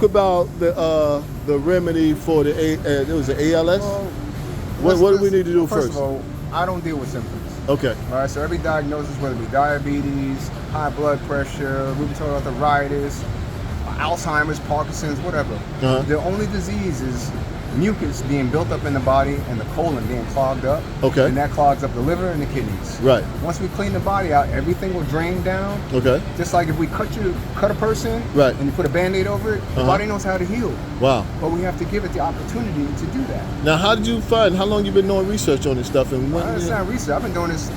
about the remedy for it was the ALS. Well, what do we need to do first? First of all, I don't deal with symptoms. Okay. All right, so every diagnosis, whether it be diabetes, high blood pressure, rheumatoid arthritis, Alzheimer's, Parkinson's, whatever. The only disease is mucus being built up in the body and the colon being clogged up. Okay. And that clogs up the liver and the kidneys. Right. Once we clean the body out, everything will drain down. Okay. Just like if we cut a person, right, and you put a Band-Aid over it, the body knows how to heal. Wow. But we have to give it the opportunity to do that. Now, how did you find? How long you been doing research on this stuff? And when? It's not research. I've been doing this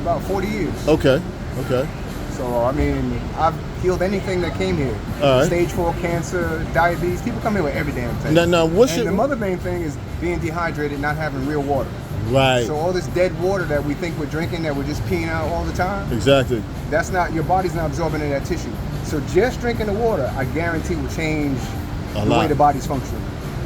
about 40 years. Okay. Okay. So, I mean, I've healed anything that came here. All right. Stage 4 cancer, diabetes. People come here with every damn thing. Now the other main thing is being dehydrated, not having real water. Right. So all this dead water that we think we're drinking, that we're just peeing out all the time. Exactly. That's not, your body's not absorbing in that tissue. So just drinking the water, I guarantee, will change the way the body's functioning.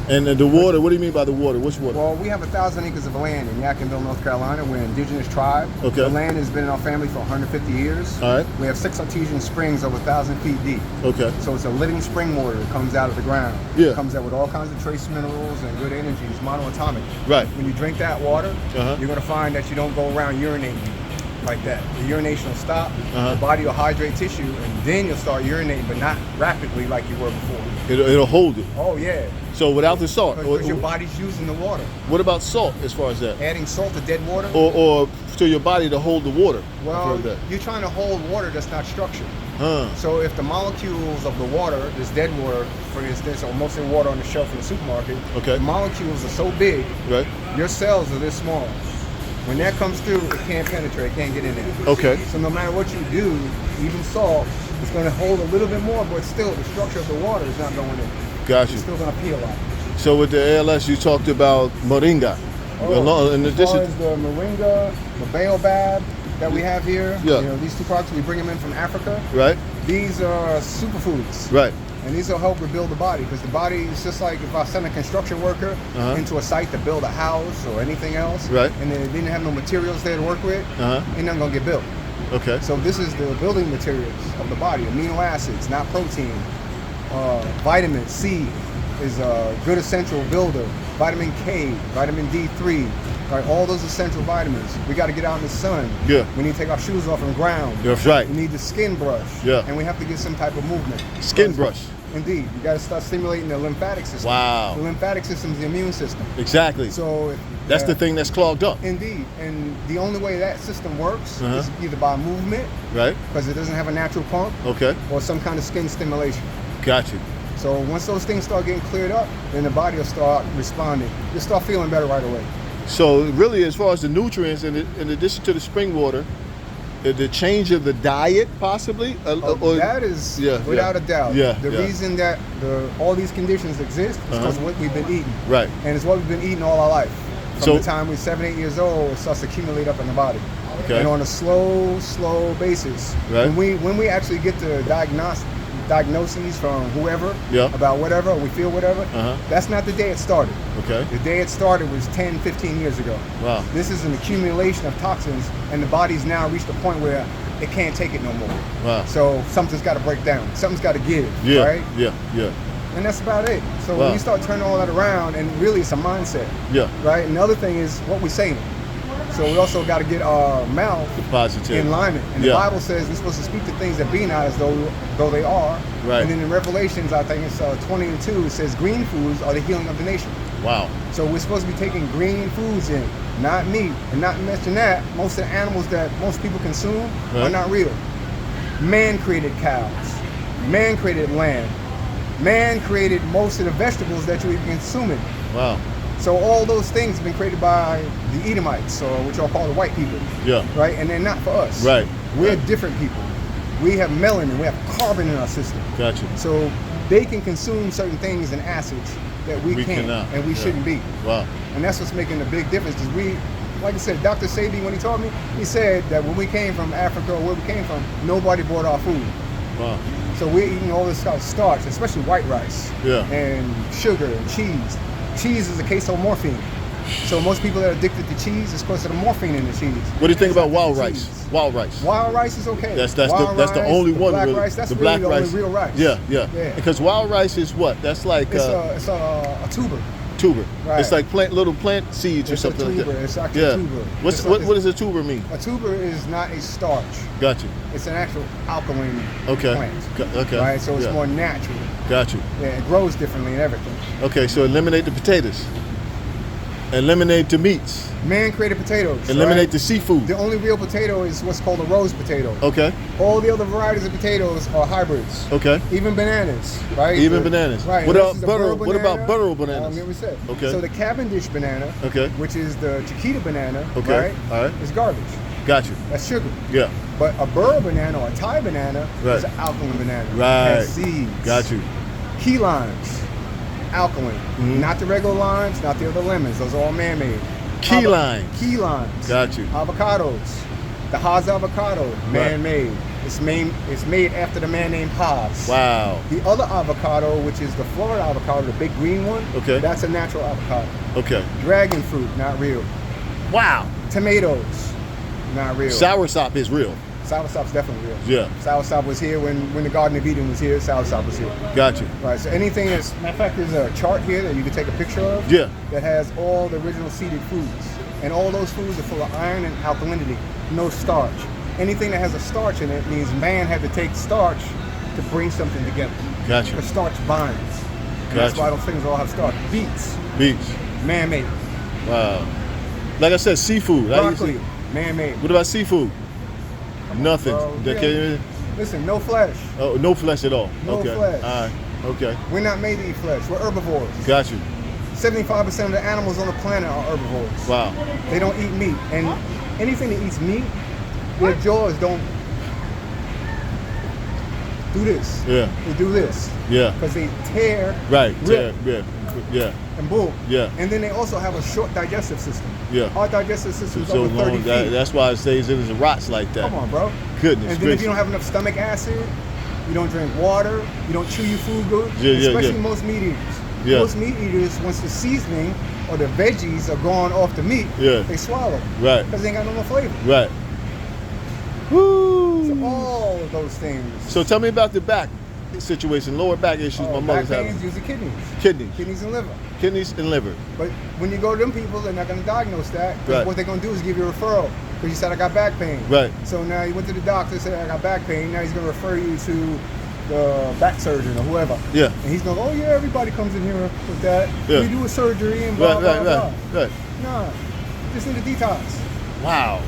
And the water, what do you mean by the water? Which water? Well, we have 1,000 acres of land in Yadkinville, North Carolina. We're an indigenous tribe. Okay. The land has been in our family for 150 years. All right. We have 6 artesian springs over 1,000 feet deep. Okay. So it's a living spring water that comes out of the ground. Yeah. It comes out with all kinds of trace minerals and good energies, monoatomic. Right. When you drink that water, you're going to find that you don't go around urinating like that. The urination will stop, the body will hydrate tissue, and then you'll start urinating, but not rapidly like you were before. It'll hold it. Oh, yeah. So without the salt? Because your body's using the water. What about salt as far as that? Adding salt to dead water? Or to your body to hold the water? Well, you're trying to hold water that's not structured. So if the molecules of the water, this dead water, for instance, or mostly water on the shelf in the supermarket, the molecules are so big, your cells are this small. When that comes through, it can't penetrate, it can't get in there. Okay. So no matter what you do, even salt, it's going to hold a little bit more, but still the structure of the water is not going in. Gotcha. It's still going to peel out. So with the ALS, you talked about moringa. In addition to the moringa, the baobab that we have here, you know, these two products, we bring them in from Africa. Right. These are superfoods. Right. And these will help rebuild the body, because the body is just like if I send a construction worker into a site to build a house or anything else, and they didn't have no materials there to work with, they're not going to get built. Okay. So this is the building materials of the body: amino acids, not protein. Vitamin C is a good essential builder. Vitamin K, vitamin D3, right? All those essential vitamins. We got to get out in the sun. Yeah. We need to take our shoes off on the ground. That's right. We need the skin brush. Yeah. And we have to get some type of movement. Skin brush. Indeed. You got to start stimulating the lymphatic system. Wow. The lymphatic system is the immune system. Exactly. So that's the thing that's clogged up. Indeed. And the only way that system works is either by movement, right? Because it doesn't have a natural pump. Okay. Or some kind of skin stimulation. Gotcha. So once those things start getting cleared up, then the body will start responding. You'll start feeling better right away. So really, as far as the nutrients, in addition to the spring water, the change of the diet possibly? That is without a doubt. The reason that all these conditions exist is because of what we've been eating. Right. And it's what we've been eating all our life. From the time we're 7, 8 years old, it starts to accumulate up in the body. Okay. And on a slow basis. Right. When we actually get the diagnoses from whoever about whatever, we feel whatever, that's not the day it started. Okay. The day it started was 10, 15 years ago. Wow. This is an accumulation of toxins, and the body's now reached a point where it can't take it no more. Wow. So something's got to break down. Something's got to give, right? Yeah. And that's about it. So when you start turning all that around, and really it's a mindset. Yeah. Right? And the other thing is what we're saying. So we also got to get our mouth in alignment. And the Bible says we're supposed to speak to things that be not as though they are. Right. And then in Revelations, I think it's 20:2, it says green foods are the healing of the nation. Wow. So we're supposed to be taking green foods in, not meat. And not to mention that, most of the animals that most people consume are not real. Man created cows. Man created lamb. Man created most of the vegetables that you're consuming. Wow. So all those things have been created by the Edomites, or which are called the white people. Yeah. Right? And they're not for us. Right. We're different people. We have melanin, we have carbon in our system. Gotcha. So they can consume certain things and acids that we can't, cannot. And we shouldn't be. Wow. And that's what's making a big difference, because we, like I said, Dr. Sabi, when he taught me, he said that when we came from Africa, or where we came from, nobody bought our food. Wow. So we're eating all this starch, especially white rice, and sugar and cheese. Cheese is a case of morphine. So most people that are addicted to cheese is because of the morphine in the cheese. What do you think about wild rice? Wild rice. Wild rice is okay. That's the only one. Black really. rice. That's the really black rice. only real rice. Yeah. Because wild rice is what? That's like it's a tuber. Tuber. Right. It's like little plant seeds or something like that. It's actually a tuber. What does a tuber mean? A tuber is not a starch. Got you. It's an actual alkaline plant. Okay. Right, so it's more natural. Got you. Yeah, it grows differently and everything. Okay, so eliminate the potatoes. Eliminate the meats. Man created potatoes. Eliminate the seafood. The only real potato is what's called a rose potato. Okay. All the other varieties of potatoes are hybrids. Okay. Even bananas, right? Even bananas. Right. What about burro bananas? Let me say. Okay. So the Cavendish banana, which is the Chiquita banana, right? All right. Is garbage. Got you. That's sugar. Yeah. But a burro banana or a Thai banana is an alkaline banana. Right. Has seeds. Got you. Key limes, alkaline. Not the regular limes, not the other lemons. Those are all man-made. Key limes. Key limes. Got you. Avocados. The Haas avocado, man-made. It's made after the man named Haas. Wow. The other avocado, which is the Florida avocado, the big green one, that's a natural avocado. Okay. Dragon fruit, not real. Wow. Tomatoes, not real. Soursop is real. Soursop's definitely real. Yeah. Soursop was here when the Garden of Eden was here. Soursop was here. Got you. Right. So anything that's, matter of fact, there's a chart here that you can take a picture of. Yeah. That has all the original seeded foods, and all those foods are full of iron and alkalinity. No starch. Anything that has a starch in it means man had to take starch to bring something together. Got you. Because starch binds. And that's why those things all have starch. Beets. Man-made. Wow. Like I said, seafood. Broccoli. Man-made. What about seafood? Nothing. Listen, no flesh. Oh, no flesh at all. No flesh. All right. Okay. We're not made to eat flesh. We're herbivores. Got you. 75% of the animals on the planet are herbivores. Wow. They don't eat meat. And anything that eats meat, their jaws don't do this. Yeah. They do this. Yeah. Because they tear. Right. Rip, Yeah. and boom. Yeah. And then they also have a short digestive system. Yeah. Our digestive system is so over 30 feet. That's why it stays in as rots like that. Come on, bro. Goodness And then if you don't have enough stomach acid, you don't drink water, you don't chew your food good, especially most meat eaters. Yeah. Most meat eaters, once the seasoning or the veggies are gone off the meat, they swallow. Right. Because they ain't got no more flavor. Right. Woo! So all of those things. So tell me about the back situation, lower back issues my mother's having. Back pains, usually kidneys. Kidneys and liver. Kidneys and liver. But when you go to them people, they're not going to diagnose that. What they're going to do is give you a referral. Because you said, I got back pain. Right. So now you went to the doctor, said, I got back pain. Now he's going to refer you to the back surgeon or whoever. Yeah. And he's going, oh yeah, everybody comes in here with that. Yeah. We do a surgery and blah, blah, blah. Right. Nah, just need a detox. Wow.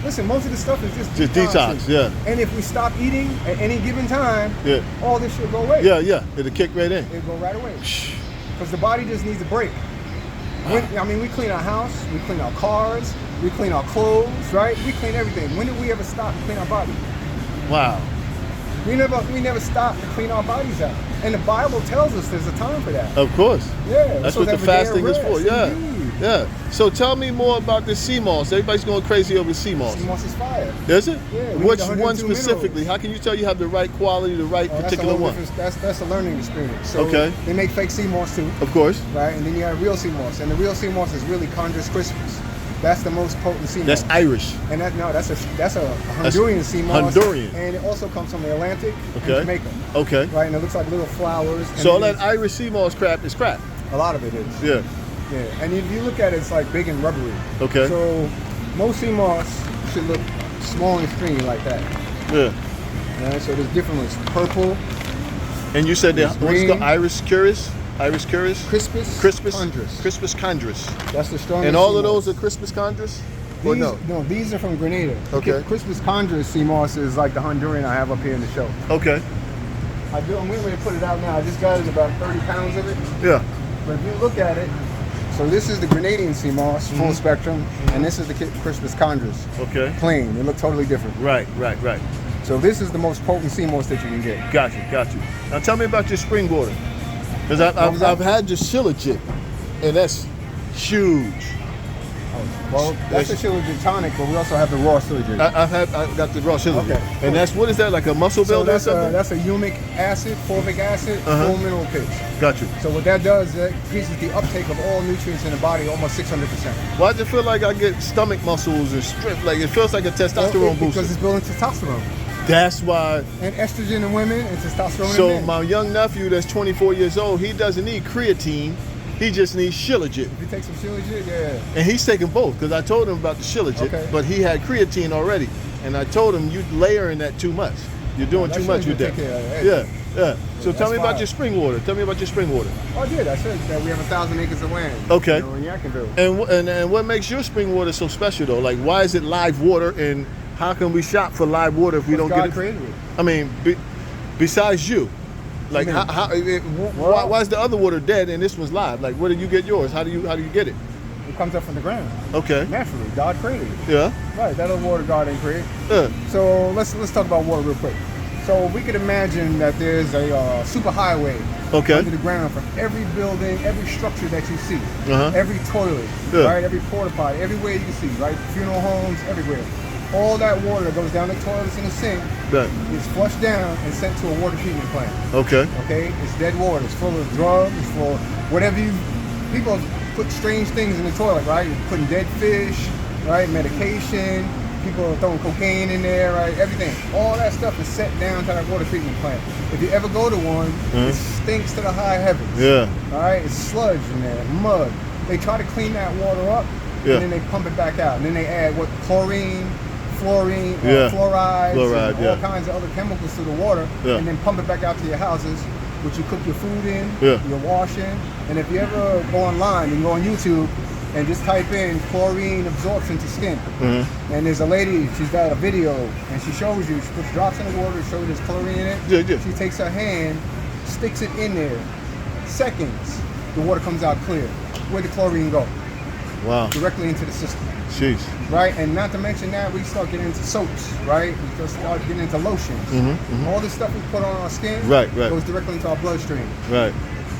Listen, most of the stuff is just detox, yeah. And if we stop eating at any given time, all this shit go away. Yeah. It'll kick right in. It'll go right away. Because the body just needs a break. We clean our house, we clean our cars, we clean our clothes, right? We clean everything. When did we ever stop to clean our body? Wow. We never stop to clean our bodies out. And the Bible tells us there's a time for that. Of course. Yeah. That's what the fasting is for. Yeah. Indeed. Yeah. So tell me more about the sea moss. Everybody's going crazy over sea moss. Sea moss is fire. Is it? Yeah. Which one specifically? Minerals. How can you tell you have the right quality, the right particular one? That's a learning experience. So they make fake sea moss too. Of course. Right? And then you have real sea moss. And the real sea moss is really Chondrus crispus. That's the most potent sea moss. That's Irish. And that's a Honduran sea moss. Honduran. And it also comes from the Atlantic and Jamaica. Okay. Right? And it looks like little flowers. So all that Irish sea moss crap is crap. A lot of it is. Yeah. Yeah. And if you look at it, it's like big and rubbery. Okay. So most sea moss should look small and stringy like that. Yeah. Right? So there's different ones. Purple. And you said that what's the Irish curious? Irish curious? Crispus chondrus. Crispus chondrus. That's the strongest. And all of those are Crispus chondrus? Or no? No, these are from Grenada. Okay. Crispus chondrus sea moss is like the Honduran I have up here in the show. Okay. I'm getting ready to put it out now. I just got about 30 pounds of it. Yeah. But if you look at it, so this is the Grenadian sea moss, full spectrum, and this is the Crispus chondrus. Okay. Plain. They look totally different. Right. So this is the most potent sea moss that you can get. Got you. Now tell me about your spring water. Because I've had your shillajit, and that's huge. Well, that's the shilajit tonic, but we also have the raw shilajit. I got the raw shilajit. Okay. And that's, what is that, like a muscle builder or something? That's a humic acid, fulvic acid, full mineral pitch. Got you. So what that does, that increases the uptake of all nutrients in the body almost 600%. Why does it feel like I get stomach muscles and strength? Like it feels like a testosterone booster. Because it's building testosterone. That's why. And estrogen in women and testosterone so in men. My young nephew that's 24 years old, he doesn't need creatine. He just needs shilajit. If you take some shilajit, yeah. And he's taking both, because I told him about the shilajit, but he had creatine already. And I told him, you layering that too much. You're doing too much with that. Yeah. So tell me about your spring water. Tell me about your spring water. Oh, I did. I said that we have 1,000 acres of land. Okay. You know, in Yorkmont. And what makes your spring water so special, though? Like, why is it live water, and how can we shop for live water if we don't get it? Created it. I mean, besides you. Like, why is the other water dead and this one's live? Like, where do you get yours? How do you get it? It comes up from the ground. Okay. Naturally, God created it. Yeah. Right. That other water God didn't create. Yeah. So let's talk about water real quick. So we could imagine that there's a super highway under the ground from every building, every structure that you see, every toilet, right, every porta potty, everywhere you can see, right, funeral homes, everywhere. All that water that goes down the toilets in the sink is flushed down and sent to a water treatment plant. Okay. It's dead water. It's full of drugs. It's full of whatever people put strange things in the toilet, right? You're putting dead fish, right? Medication. People are throwing cocaine in there, right? Everything. All that stuff is sent down to that water treatment plant. If you ever go to one, it stinks to the high heavens. Yeah. All right? It's sludge in there, mud. They try to clean that water up, and then they pump it back out. And then they add chlorine, fluorine, fluorides, and all kinds of other chemicals to the water, and then pump it back out to your houses, which you cook your food in, you're washing. And if you ever go online, you can go on YouTube and just type in chlorine absorption to skin. And there's a lady, she's got a video, and she shows you, she puts drops in the water, shows you there's chlorine in it. She takes her hand, sticks it in there, seconds, the water comes out clear. Where'd the chlorine go? Wow. Directly into the system. Jeez. Right, and not to mention that, we start getting into soaps, right? We start getting into lotions. All this stuff we put on our skin goes directly into our bloodstream. Right.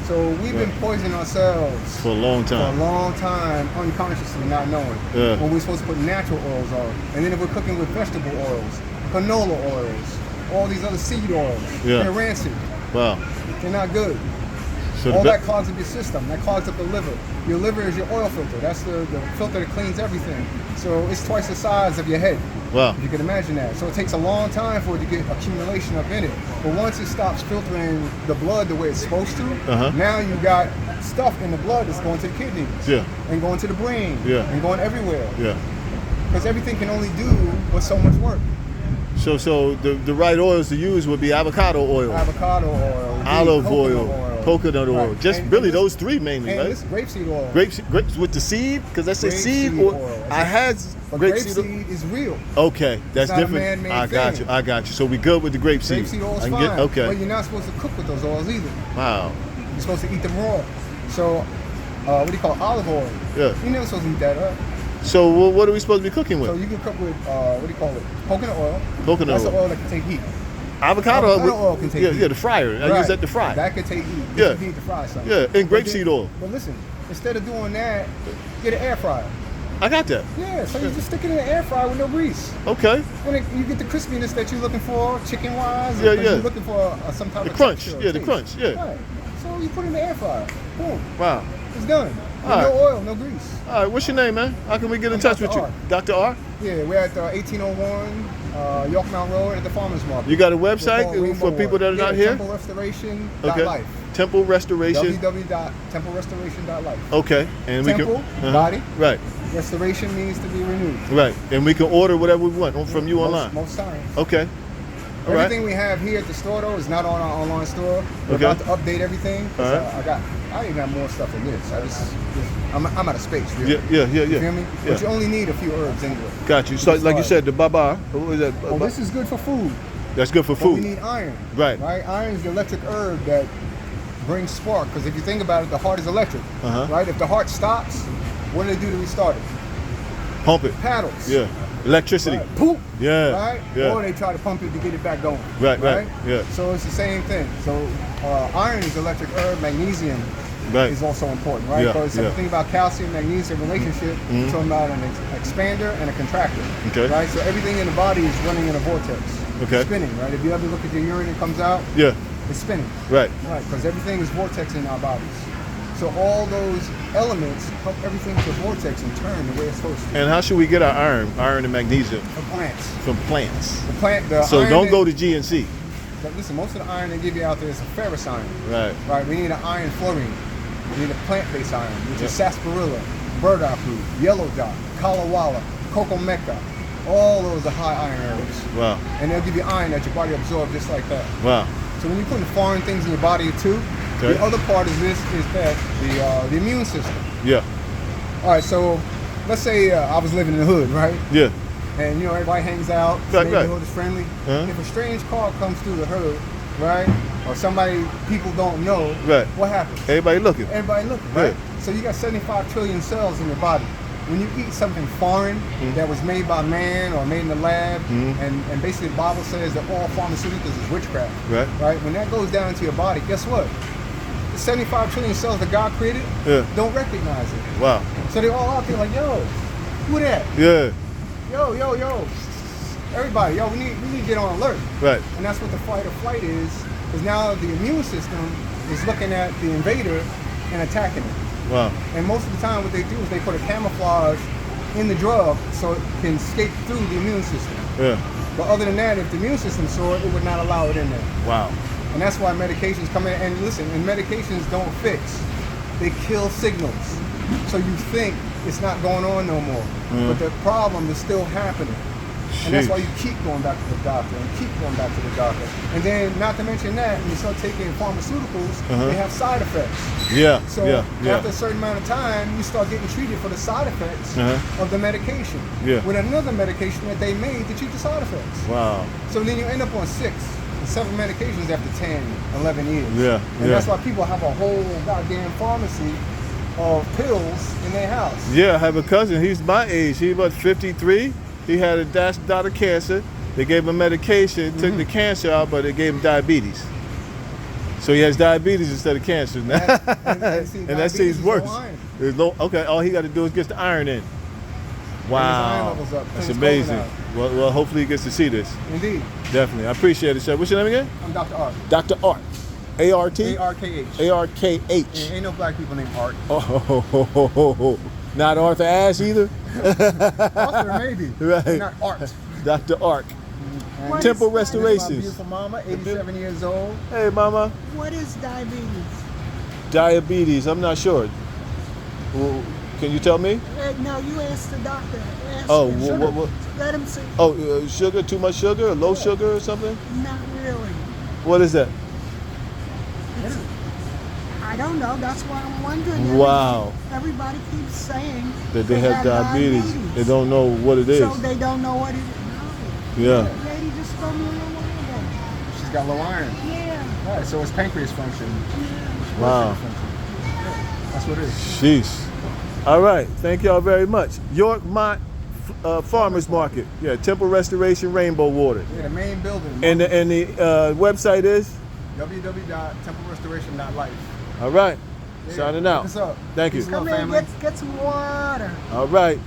So we've been poisoning ourselves for a long time, unconsciously, not knowing. When we're supposed to put natural oils on. And then if we're cooking with vegetable oils, canola oils, all these other seed oils, they're rancid. Wow. They're not good. So all that clogs up your system. That clogs up the liver. Your liver is your oil filter. That's the filter that cleans everything. So it's twice the size of your head. Wow. If you can imagine that. So it takes a long time for it to get accumulation up in it. But once it stops filtering the blood the way it's supposed to, now you got stuff in the blood that's going to the kidneys. And going to the brain. And going everywhere. Because everything can only do but so much work. So the right oils to use would be avocado oil, olive oil, coconut oil. Just really those three mainly, right? This grapeseed oil. Grapes with the seed, because that's a seed oil. I had grapeseed is real. Okay, that's it's not different. A man-made I got you. So we good with the grapeseed. Grapeseed oil is fine. Okay. But you're not supposed to cook with those oils either. Wow. You're supposed to eat them raw. So, what do you call olive oil? Yeah. You're never supposed to eat that up. So what are we supposed to be cooking with? So you can cook with, what do you call it? Coconut oil. Coconut oil. That's the oil that can take heat. Avocado oil can take heat. Yeah, the fryer. I use that to fry. That can take heat. You need to fry something. Yeah, and grapeseed oil. But listen, instead of doing that, get an air fryer. I got that. Yeah, so you just stick it in an air fryer with no grease. Okay. And you get the crispiness that you're looking for, chicken-wise. Yeah. You're looking for some type of crunch. Texture, the crunch. Yeah. Right. So you put it in the air fryer. Boom. Wow. It's done. No oil, no grease. All right, what's your name, man? How can we get in touch with you? Dr. R? Yeah, we're at 1801 Yorkmont Road at the Farmers Market. You got a website for people that are not here? TempleRestoration.life. Temple Restoration. www.templerestoration.life. Okay. And we Temple, can, body. Right. Restoration means to be renewed. Right. And we can order whatever we want from you online. Most times. Okay. Everything we have here at the store, though, is not on our online store. We're about to update everything. I even have more stuff than this. I'm out of space, really. Yeah. You feel me? Yeah. But you only need a few herbs anyway. Got you. So, like you said, the baba. What is that? Oh, this is good for food. That's good for food. But we need iron. Right. Iron is the electric herb that brings spark. Because if you think about it, the heart is electric. Right? If the heart stops, what do they do to restart it? Pump it. Paddles. Yeah. Electricity. Right. Poop. Yeah. Right? Yeah. Or they try to pump it to get it back going. Right. Yeah. So it's the same thing. So iron is electric herb, magnesium is also important, right? Because if you think about calcium, magnesium relationship, you're talking about an expander and a contractor, right? So everything in the body is running in a vortex, spinning, right? If you ever look at your urine, it comes out, it's spinning, right? Because everything is vortex in our bodies. So all those elements help everything to vortex and turn the way it's supposed to. And how should we get our iron and magnesium? From plants. From plants. So don't go to GNC. But listen, most of the iron they give you out there is a ferrous iron. Right. We need an iron fluorine. We need a plant-based iron, which is sarsaparilla, burdock root, yellow dot, kala wala, cocoa mecca. All those are high iron herbs. Wow. And they'll give you iron that your body absorbs just like that. Wow. So when you're putting foreign things in your body too, the other part of this is that the immune system. Yeah. All right, so let's say I was living in the hood, right? Yeah. And everybody hangs out, the neighborhood is friendly. If a strange car comes through the hood, right, or somebody people don't know, what happens? Everybody looking, right? So you got 75 trillion cells in your body. When you eat something foreign that was made by man or made in the lab, and basically the Bible says that all pharmaceuticals is witchcraft, right? When that goes down into your body, guess what? The 75 trillion cells that God created don't recognize it. Wow. So they're all out there like, yo, who that? Yeah. Yo. Everybody, we need to get on alert. Right. And that's what the fight or flight is, because now the immune system is looking at the invader and attacking it. Wow. And most of the time what they do is they put a camouflage in the drug so it can escape through the immune system. Yeah. But other than that, if the immune system saw it, it would not allow it in there. Wow. And that's why medications come in. And listen, and medications don't fix. They kill signals. So you think it's not going on no more. But the problem is still happening. And that's why you keep going back to the doctor and keep going back to the doctor. And then, not to mention that, when you start taking pharmaceuticals, they have side effects. So after a certain amount of time, you start getting treated for the side effects of the medication. With another medication that they made to treat the side effects. Wow. So then you end up on 6 and 7 medications after 10, 11 years. And that's why people have a whole goddamn pharmacy of pills in their house. Yeah, I have a cousin. He's my age. He's about 53. He had a bout of cancer. They gave him medication, took the cancer out, but they gave him diabetes. So he has diabetes instead of cancer now. And that seems worse. Okay, all he got to do is get the iron in. Wow, that's amazing. Well, hopefully he gets to see this. Indeed. Definitely. I appreciate it, sir. What's your name again? I'm Dr. Arkh. Dr. Arkh. A-R-T? A-R-K-H. A-R-K-H. Ain't no black people named Arkh. Oh. Not Arthur Ashe either? Arthur maybe. Right. Not Art. Dr. Arkh. Temple Restorations. My beautiful mama, 87 years old. Hey, mama. What is diabetes? Diabetes, I'm not sure. Well, can you tell me? No, you ask the doctor. What? Let him see. Oh, sugar, too much sugar, or low sugar or something? Not really. What is that? I don't know. That's why I'm wondering. Wow. Everybody keeps saying that they have diabetes. They don't know what it is. So they don't know what it is. No. Yeah. The lady just told me a little while ago. She's got low iron. Yeah. All right, so it's pancreas function. Yeah. Wow. That's what it is. Sheesh. All right. Thank y'all very much. Yorkmont Farmers Market. Yeah, Temple Restoration Rainbow Water. Yeah, the main building. And the website is? www.templerestoration.life. All right. Yeah. Signing out. What's up? Thank you. Come in, get some water. All right.